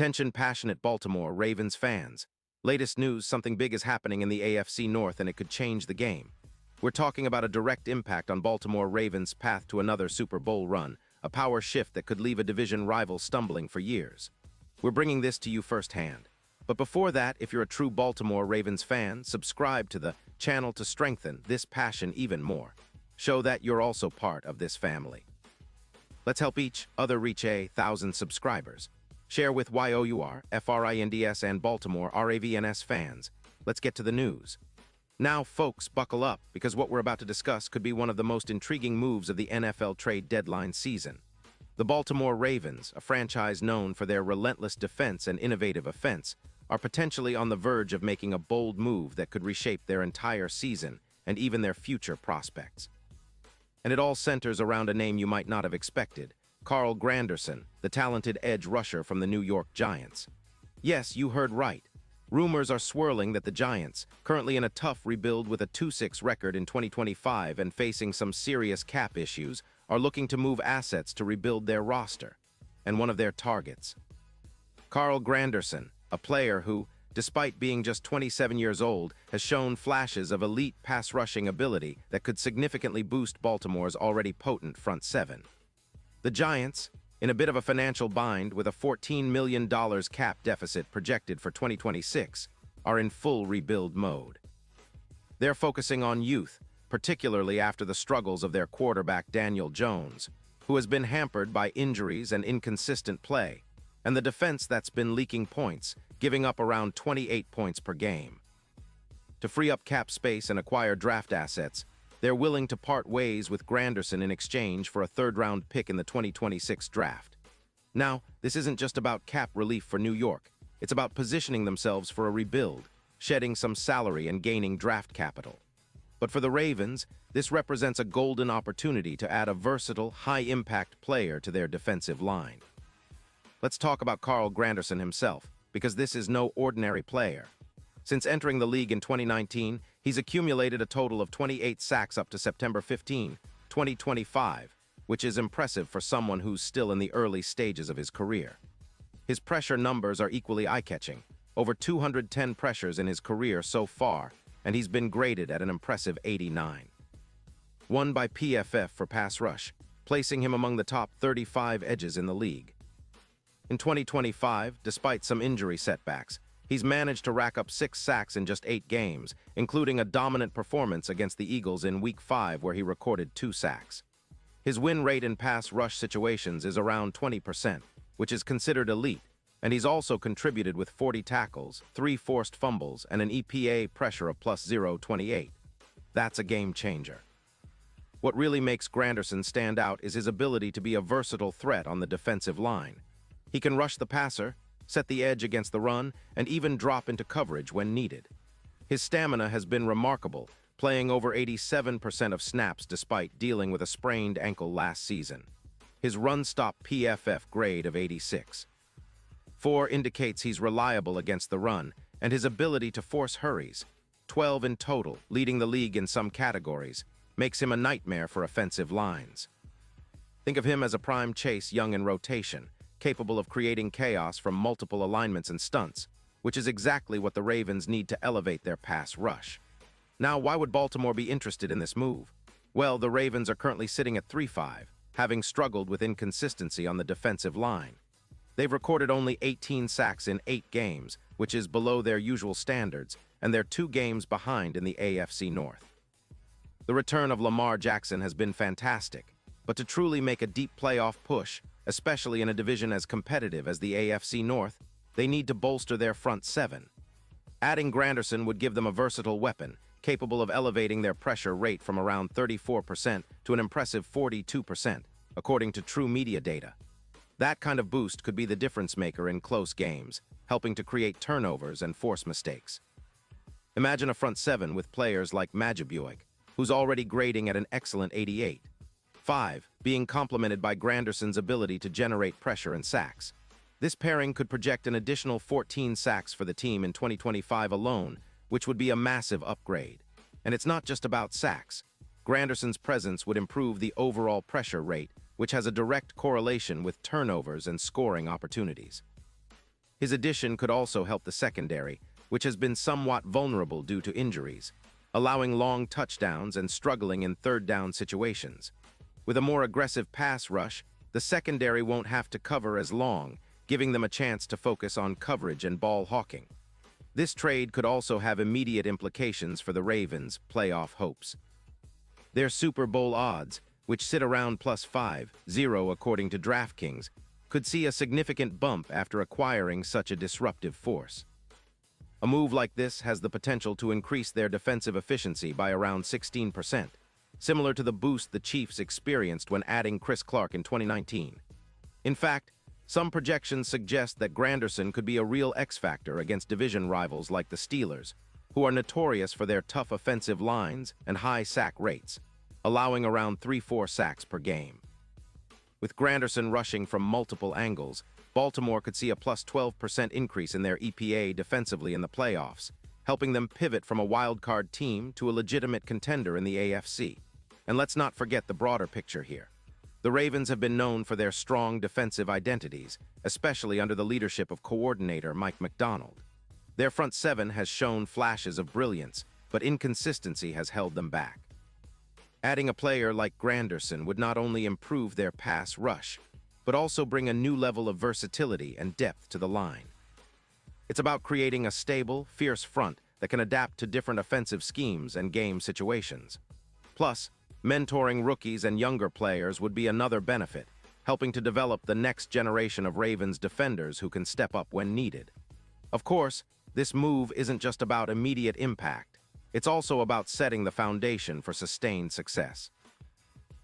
Attention passionate Baltimore Ravens fans. Latest news, something big is happening in the AFC North and it could change the game. We're talking about a direct impact on Baltimore Ravens' path to another Super Bowl run, a power shift that could leave a division rival stumbling for years. We're bringing this to you firsthand. But before that, if you're a true Baltimore Ravens fan, subscribe to the channel to strengthen this passion even more. Show that you're also part of this family. Let's help each other reach 1,000 subscribers. Share with YOUR, FRINDS, and Baltimore RAVENS fans. Let's get to the news. Now, folks, buckle up, because what we're about to discuss could be one of the most intriguing moves of the NFL trade deadline season. The Baltimore Ravens, a franchise known for their relentless defense and innovative offense, are potentially on the verge of making a bold move that could reshape their entire season and even their future prospects. And it all centers around a name you might not have expected: Carl Granderson, the talented edge rusher from the New York Giants. Yes, you heard right. Rumors are swirling that the Giants, currently in a tough rebuild with a 2-6 record in 2025 and facing some serious cap issues, are looking to move assets to rebuild their roster. And one of their targets: Carl Granderson, a player who, despite being just 27 years old, has shown flashes of elite pass-rushing ability that could significantly boost Baltimore's already potent front seven. The Giants, in a bit of a financial bind with a $14 million cap deficit projected for 2026, are in full rebuild mode. They're focusing on youth, particularly after the struggles of their quarterback Daniel Jones, who has been hampered by injuries and inconsistent play, and the defense that's been leaking points, giving up around 28 points per game. To free up cap space and acquire draft assets, they're willing to part ways with Granderson in exchange for a third-round pick in the 2026 draft. Now, this isn't just about cap relief for New York. It's about positioning themselves for a rebuild, shedding some salary and gaining draft capital. But for the Ravens, this represents a golden opportunity to add a versatile, high-impact player to their defensive line. Let's talk about Carl Granderson himself, because this is no ordinary player. Since entering the league in 2019, he's accumulated a total of 28 sacks up to September 15, 2025, which is impressive for someone who's still in the early stages of his career. His pressure numbers are equally eye-catching, over 210 pressures in his career so far, and he's been graded at an impressive 89. Won by PFF for pass rush, placing him among the top 35 edges in the league. In 2025, despite some injury setbacks, he's managed to rack up 6 sacks in just 8 games, including a dominant performance against the Eagles in Week 5 where he recorded 2 sacks. His win rate in pass rush situations is around 20%, which is considered elite, and he's also contributed with 40 tackles, 3 forced fumbles, and an EPA pressure of plus 0.28. That's a game changer. What really makes Granderson stand out is his ability to be a versatile threat on the defensive line. He can rush the passer, set the edge against the run, and even drop into coverage when needed. His stamina has been remarkable, playing over 87% of snaps despite dealing with a sprained ankle last season. His run-stop PFF grade of 86. 4 indicates he's reliable against the run, and his ability to force hurries, 12 in total, leading the league in some categories, makes him a nightmare for offensive lines. Think of him as a prime chase young in rotation, capable of creating chaos from multiple alignments and stunts, which is exactly what the Ravens need to elevate their pass rush. Now, why would Baltimore be interested in this move? Well, the Ravens are currently sitting at 3-5, having struggled with inconsistency on the defensive line. They've recorded only 18 sacks in 8 games, which is below their usual standards, and they're 2 games behind in the AFC North. The return of Lamar Jackson has been fantastic, but to truly make a deep playoff push, especially in a division as competitive as the AFC North, they need to bolster their front seven. Adding Granderson would give them a versatile weapon, capable of elevating their pressure rate from around 34% to an impressive 42%, according to True Media data. That kind of boost could be the difference maker in close games, helping to create turnovers and force mistakes. Imagine a front seven with players like Majibuik, who's already grading at an excellent 88. 5, being complemented by Granderson's ability to generate pressure and sacks. This pairing could project an additional 14 sacks for the team in 2025 alone, which would be a massive upgrade. And it's not just about sacks. Granderson's presence would improve the overall pressure rate, which has a direct correlation with turnovers and scoring opportunities. His addition could also help the secondary, which has been somewhat vulnerable due to injuries, allowing long touchdowns and struggling in third-down situations. With a more aggressive pass rush, the secondary won't have to cover as long, giving them a chance to focus on coverage and ball hawking. This trade could also have immediate implications for the Ravens' playoff hopes. Their Super Bowl odds, which sit around plus 5-0 according to DraftKings, could see a significant bump after acquiring such a disruptive force. A move like this has the potential to increase their defensive efficiency by around 16%, similar to the boost the Chiefs experienced when adding Chris Clark in 2019. In fact, some projections suggest that Granderson could be a real X-factor against division rivals like the Steelers, who are notorious for their tough offensive lines and high sack rates, allowing around 3-4 sacks per game. With Granderson rushing from multiple angles, Baltimore could see a plus 12% increase in their EPA defensively in the playoffs, helping them pivot from a wild-card team to a legitimate contender in the AFC. And let's not forget the broader picture here. The Ravens have been known for their strong defensive identities, especially under the leadership of coordinator Mike Macdonald. Their front seven has shown flashes of brilliance, but inconsistency has held them back. Adding a player like Granderson would not only improve their pass rush, but also bring a new level of versatility and depth to the line. It's about creating a stable, fierce front that can adapt to different offensive schemes and game situations. Plus, mentoring rookies and younger players would be another benefit, helping to develop the next generation of Ravens defenders who can step up when needed. Of course, this move isn't just about immediate impact. It's also about setting the foundation for sustained success.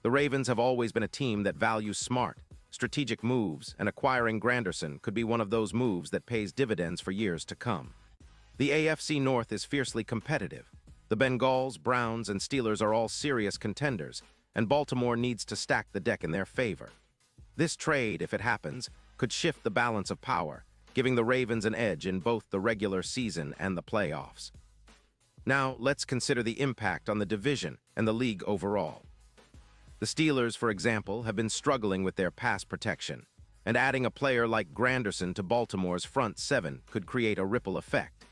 The Ravens have always been a team that values smart, strategic moves, and acquiring Granderson could be one of those moves that pays dividends for years to come. The AFC North is fiercely competitive. The Bengals, Browns, and Steelers are all serious contenders, and Baltimore needs to stack the deck in their favor. This trade, if it happens, could shift the balance of power, giving the Ravens an edge in both the regular season and the playoffs. Now, let's consider the impact on the division and the league overall. The Steelers, for example, have been struggling with their pass protection, and adding a player like Granderson to Baltimore's front seven could create a ripple effect.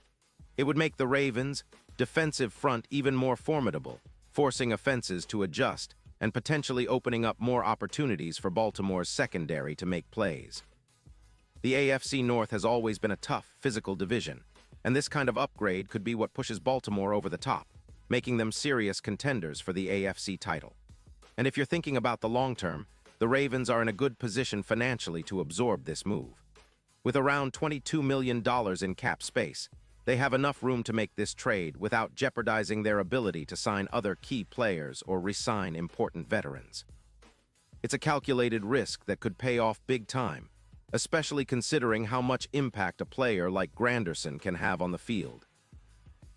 It would make the Ravens' defensive front even more formidable, forcing offenses to adjust and potentially opening up more opportunities for Baltimore's secondary to make plays. The AFC North has always been a tough, physical division, and this kind of upgrade could be what pushes Baltimore over the top, making them serious contenders for the AFC title. And if you're thinking about the long term, the Ravens are in a good position financially to absorb this move. With around $22 million in cap space, they have enough room to make this trade without jeopardizing their ability to sign other key players or re-sign important veterans. It's a calculated risk that could pay off big time, especially considering how much impact a player like Granderson can have on the field.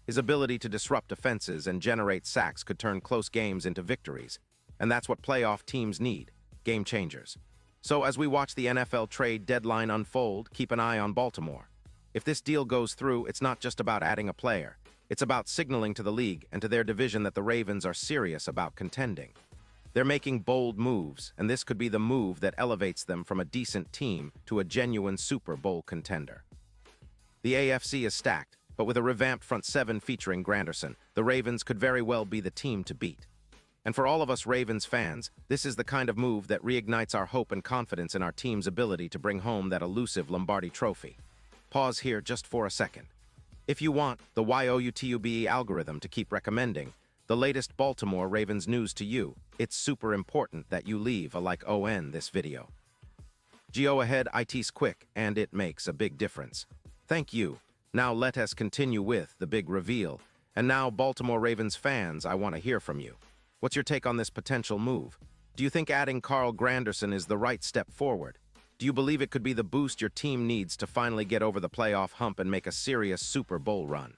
His ability to disrupt offenses and generate sacks could turn close games into victories, and that's what playoff teams need, game changers. So as we watch the NFL trade deadline unfold, keep an eye on Baltimore. If this deal goes through, it's not just about adding a player. It's about signaling to the league and to their division that the Ravens are serious about contending. They're making bold moves, and this could be the move that elevates them from a decent team to a genuine Super Bowl contender. The AFC is stacked, but with a revamped front seven featuring Granderson, the Ravens could very well be the team to beat. And for all of us Ravens fans, this is the kind of move that reignites our hope and confidence in our team's ability to bring home that elusive Lombardi trophy. Pause here just for a second. If you want the YOUTUBE algorithm to keep recommending the latest Baltimore Ravens news to you, it's super important that you leave a like on this video. Go ahead, it's quick, and it makes a big difference. Thank you. Now let us continue with the big reveal. And now, Baltimore Ravens fans, I want to hear from you. What's your take on this potential move? Do you think adding Carl Granderson is the right step forward? Do you believe it could be the boost your team needs to finally get over the playoff hump and make a serious Super Bowl run?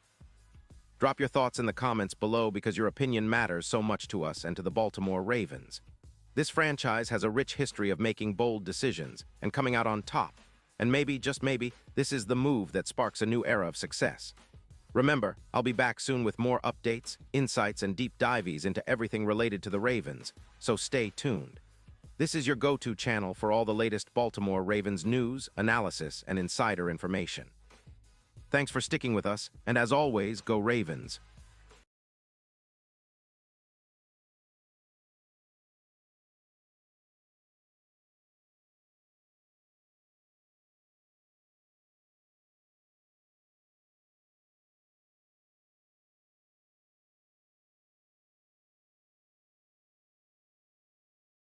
Drop your thoughts in the comments below because your opinion matters so much to us and to the Baltimore Ravens. This franchise has a rich history of making bold decisions and coming out on top. And maybe, just maybe, this is the move that sparks a new era of success. Remember, I'll be back soon with more updates, insights, and deep dives into everything related to the Ravens, so stay tuned. This is your go-to channel for all the latest Baltimore Ravens news, analysis, and insider information. Thanks for sticking with us, and as always, go Ravens.